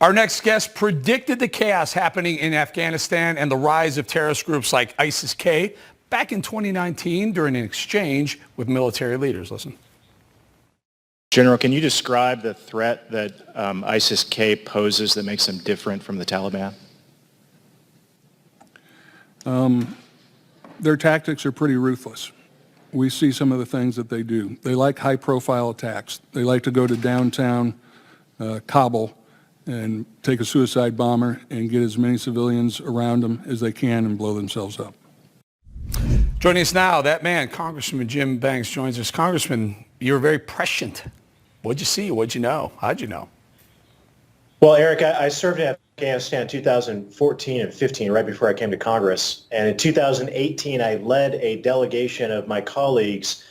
Our next guest predicted the chaos happening in Afghanistan and the rise of terrorist groups like ISIS-K back in 2019 during an exchange with military leaders. Listen. General, can you describe the threat that ISIS-K poses that makes them different from the Taliban? Their tactics are pretty ruthless. We see some of the things that they do. They like high-profile attacks. They like to go to downtown Kabul and take a suicide bomber and get as many civilians around them as they can and blow themselves up. Joining us now, that man, Congressman Jim Banks, joins us. Congressman, you're very prescient. What'd you see? What'd you know? How'd you know? Well, Eric, I served in Afghanistan in 2014 and 15, right before I came to Congress. And in 2018, I led a delegation of my colleagues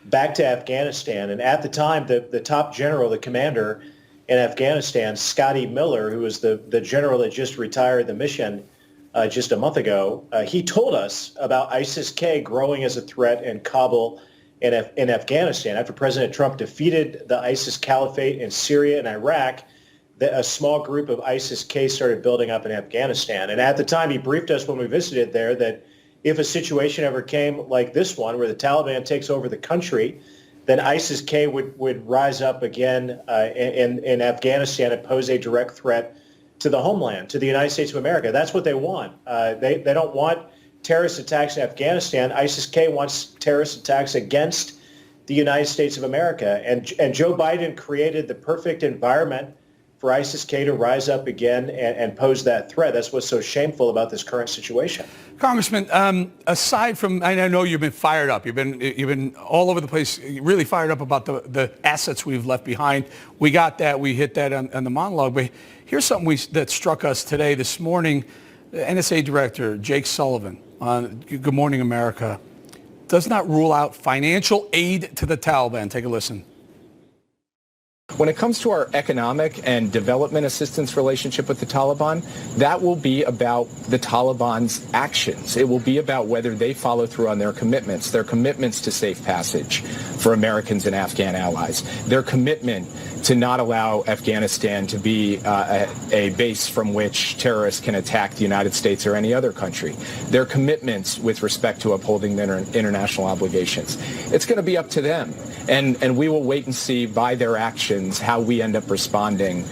back to Afghanistan. And at the time, the top general, the commander in Afghanistan, Scotty Miller, who was the general that just retired the mission just a month ago, he told us about ISIS-K growing as a threat in Kabul and in Afghanistan. After President Trump defeated the ISIS caliphate in Syria and Iraq, a small group of ISIS-K started building up in Afghanistan. And at the time, he briefed us when we visited there that if a situation ever came like this one, where the Taliban takes over the country, then ISIS-K would rise up again in Afghanistan and pose a direct threat to the homeland, to the United States of America. That's what they want. They don't want terrorist attacks in Afghanistan. ISIS-K wants terrorist attacks against the United States of America. And Joe Biden created the perfect environment for ISIS-K to rise up again and pose that threat. That's what's so shameful about this current situation. Congressman, aside from, I know you've been fired up. You've been all over the place, really fired up about the assets we've left behind. We got that. We hit that on the monologue. But here's something that struck us today, this morning. The NSA Director Jake Sullivan on Good Morning America does not rule out financial aid to the Taliban. Take a listen. When it comes to our economic and development assistance relationship with the Taliban, that will be about the Taliban's actions. It will be about whether they follow through on their commitments to safe passage for Americans and Afghan allies, their commitment to not allow Afghanistan to be a base from which terrorists can attack the United States or any other country, their commitments with respect to upholding their international obligations. It's going to be up to them, and we will wait and see by their actions how we end up responding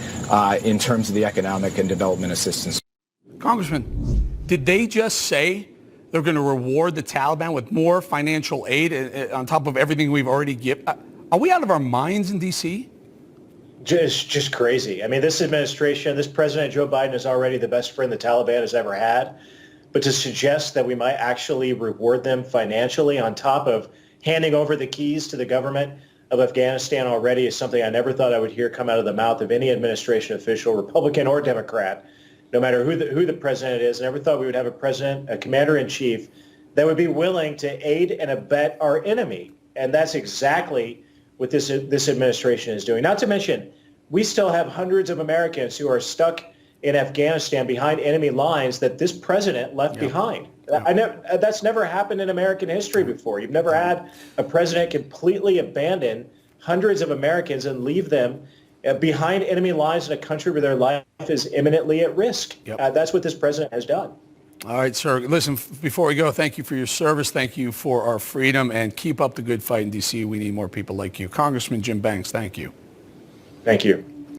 in terms of the economic and development assistance. Congressman, did they just say they're going to reward the Taliban with more financial aid on top of everything we've already given? Are we out of our minds in D.C.? Just crazy. I mean, this administration, this President Joe Biden is already the best friend the Taliban has ever had. But to suggest that we might actually reward them financially on top of handing over the keys to the government of Afghanistan already is something I never thought I would hear come out of the mouth of any administration official, Republican or Democrat, no matter who the president is. I never thought we would have a president, a commander-in-chief, that would be willing to aid and abet our enemy. And that's exactly what this administration is doing. Not to mention, we still have hundreds of Americans who are stuck in Afghanistan behind enemy lines that this president left behind. That's never happened in American history before. You've never had a president completely abandon hundreds of Americans and leave them behind enemy lines in a country where their life is imminently at risk. That's what this president has done. All right, sir. Listen, before we go, thank you for your service. Thank you for our freedom, and keep up the good fight in D.C. We need more people like you. Congressman Jim Banks, thank you. Thank you.